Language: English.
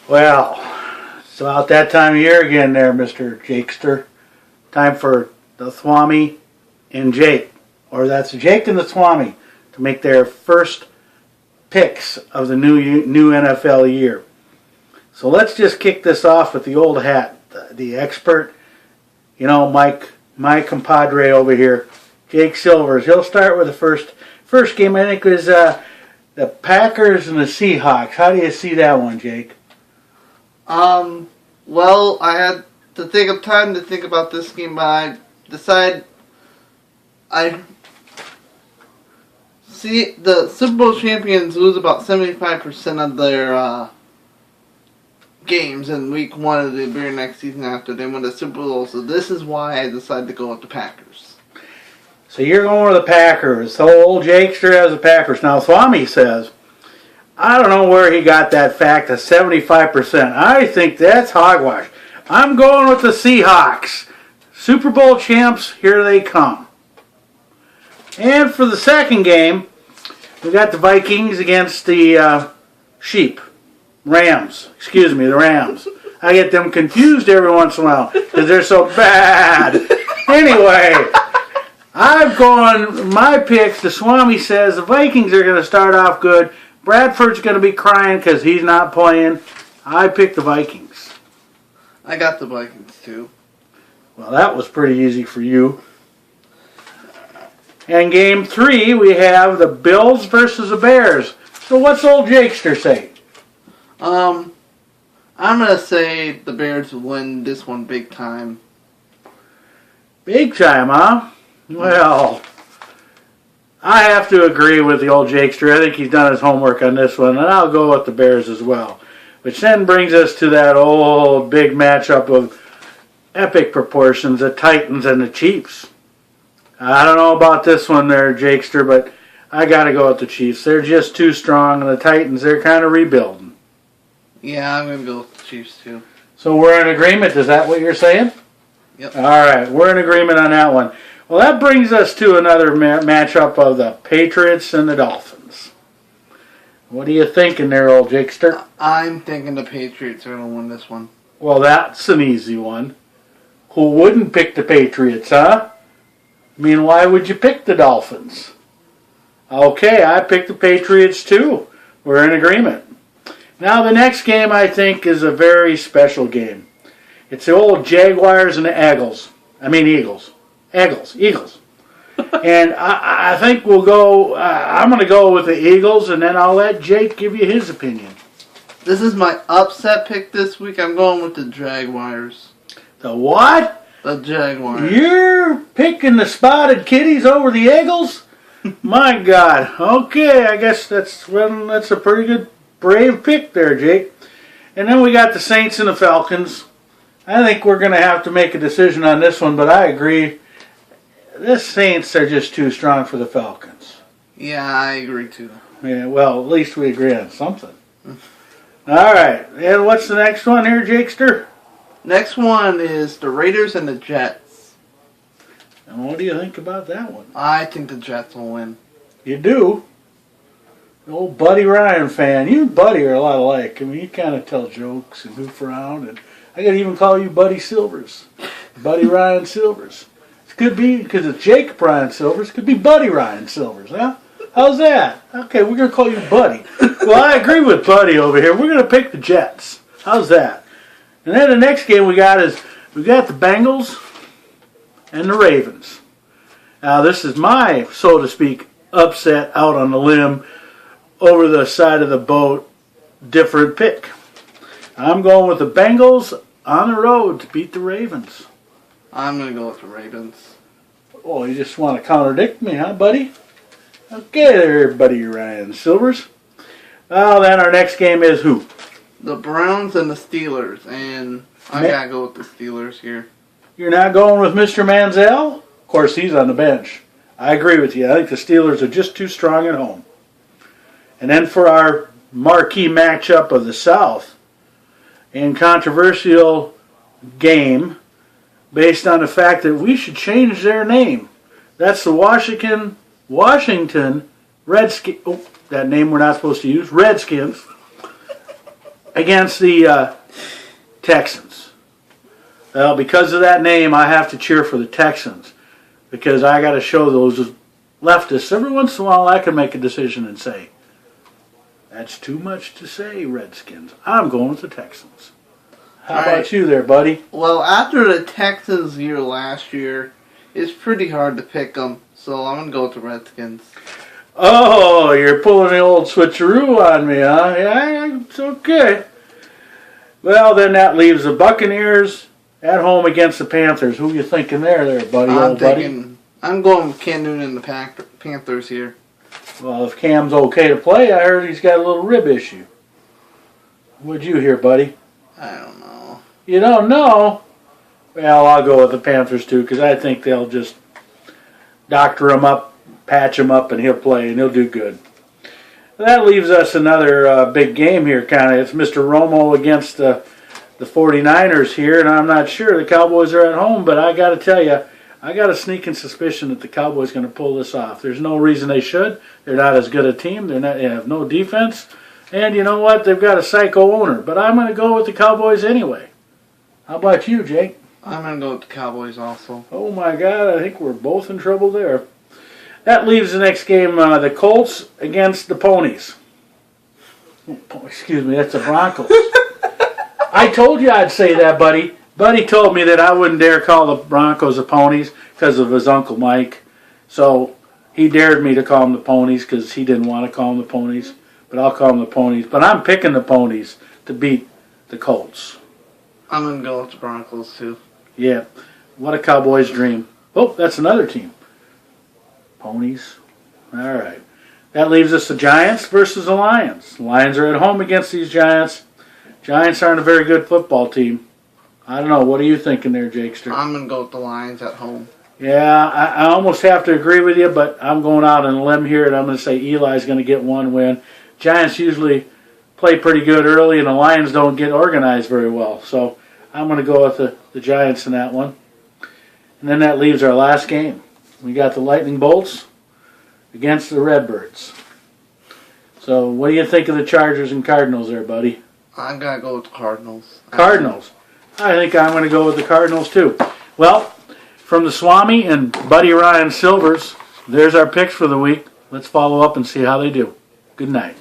Well, it's about that time of year again there, Mr. Jakester. Time for the Thwami and Jake, or that's Jake and the Thwami, to make their first picks of the new NFL year. So let's just kick this off with the old hat, the expert, my compadre over here, Jake Silvers. He'll start with the first game. I think was the Packers and the Seahawks. How do you see that one, Jake? Well, I had to think of time to think about this game, but I decided I see the Super Bowl champions lose about 75% of their games in week 1 of the very next season after they win the Super Bowl, so this is why I decided to go with the Packers. So you're going with the Packers. So old Jakester has the Packers. Now, Thwami says, I don't know where he got that fact of 75%. I think that's hogwash. I'm going with the Seahawks. Super Bowl champs, here they come. And for the second game, we got the Vikings against the Rams. The Rams. I get them confused every once in a while because they're so bad. Anyway, I've gone, my picks, the Swami says the Vikings are going to start off good. Bradford's going to be crying because he's not playing. I picked the Vikings. I got the Vikings too. Well, that was pretty easy for you. And game 3, we have the Bills versus the Bears. So what's old Jakester say? I'm going to say the Bears will win this one big time. Big time, huh? Well, I have to agree with the old Jakester. I think he's done his homework on this one, and I'll go with the Bears as well. Which then brings us to that old big matchup of epic proportions, the Titans and the Chiefs. I don't know about this one there, Jakester, but I got to go with the Chiefs. They're just too strong, and the Titans, they're kind of rebuilding. Yeah, I'm going to go with the Chiefs too. So we're in agreement. Is that what you're saying? Yep. All right, we're in agreement on that one. Well, that brings us to another matchup of the Patriots and the Dolphins. What are you thinking there, old Jakester? I'm thinking the Patriots are going to win this one. Well, that's an easy one. Who wouldn't pick the Patriots, huh? I mean, why would you pick the Dolphins? Okay, I picked the Patriots too. We're in agreement. Now, the next game, I think, is a very special game. It's the old Jaguars and the Eagles. Eagles. And I think we'll go, I'm going to go with the Eagles, and then I'll let Jake give you his opinion. This is my upset pick this week. I'm going with the Jaguars. The what? The Jaguars. You're picking the Spotted Kitties over the Eagles? My God. Okay, I guess that's a pretty good, brave pick there, Jake. And then we got the Saints and the Falcons. I think we're going to have to make a decision on this one, but I agree. The Saints are just too strong for the Falcons. Yeah, I agree too. Yeah, well, at least we agree on something. All right, and what's the next one here, Jakester? Next one is the Raiders and the Jets. And what do you think about that one? I think the Jets will win. You do? The old Buddy Ryan fan. You and Buddy are a lot alike. I mean, you kind of tell jokes and goof around, and I could even call you Buddy Silvers. Buddy Ryan Silvers. It could be, because it's Jake Ryan Silvers, it could be Buddy Ryan Silvers, huh? How's that? Okay, we're going to call you Buddy. Well, I agree with Buddy over here. We're going to pick the Jets. How's that? And then the next game we got the Bengals and the Ravens. Now, this is my, so to speak, upset out on the limb, over the side of the boat, different pick. I'm going with the Bengals on the road to beat the Ravens. I'm going to go with the Ravens. Oh, you just want to contradict me, huh, buddy? Okay there, Buddy Ryan Silvers. Well, then our next game is who? The Browns and the Steelers, and I got to go with the Steelers here. You're not going with Mr. Manziel? Of course, he's on the bench. I agree with you. I think the Steelers are just too strong at home. And then for our marquee matchup of the South, and controversial game based on the fact that we should change their name. That's the Washington Redskins. Oh, that name we're not supposed to use. Redskins against the Texans. Well, because of that name, I have to cheer for the Texans because I got to show those leftists every once in a while I can make a decision and say, that's too much to say, Redskins. I'm going with the Texans. How about you there, buddy? Well, after the Texans year last year, it's pretty hard to pick them, so I'm going to go with the Redskins. Oh, you're pulling the old switcheroo on me, huh? Yeah, it's okay. Well, then that leaves the Buccaneers at home against the Panthers. Who you thinking there, buddy, old buddy? I'm going with Cam Newton and the Panthers here. Well, if Cam's okay to play, I heard he's got a little rib issue. What'd you hear, buddy? I don't know. You don't know? Well, I'll go with the Panthers, too, because I think they'll just doctor him up, patch him up, and he'll play, and he'll do good. That leaves us another big game here, kind of. It's Mr. Romo against the 49ers here, and I'm not sure. The Cowboys are at home, but I got to tell you, I got a sneaking suspicion that the Cowboys are going to pull this off. There's no reason they should. They're not as good a team. They have no defense. And you know what? They've got a psycho owner. But I'm going to go with the Cowboys anyway. How about you, Jake? I'm going to go with the Cowboys also. Oh, my God. I think we're both in trouble there. That leaves the next game, the Colts against the Ponies. Oh, excuse me, that's the Broncos. I told you I'd say that, buddy. Buddy told me that I wouldn't dare call the Broncos the Ponies because of his Uncle Mike. So he dared me to call them the Ponies because he didn't want to call them the Ponies. But I'll call them the Ponies. But I'm picking the Ponies to beat the Colts. I'm going to go with the Broncos, too. Yeah, what a Cowboys dream. Oh, that's another team. Ponies. All right. That leaves us the Giants versus the Lions. The Lions are at home against these Giants. Giants aren't a very good football team. I don't know. What are you thinking there, Jakester? I'm going to go with the Lions at home. Yeah, I almost have to agree with you, but I'm going out on a limb here, and I'm going to say Eli's going to get one win. Giants usually play pretty good early, and the Lions don't get organized very well. So I'm going to go with the Giants in that one. And then that leaves our last game. We got the Lightning Bolts against the Redbirds. So what do you think of the Chargers and Cardinals there, buddy? I got to go with the Cardinals. Cardinals. I think I'm going to go with the Cardinals, too. Well, from the Swami and Buddy Ryan Silvers, there's our picks for the week. Let's follow up and see how they do. Good night.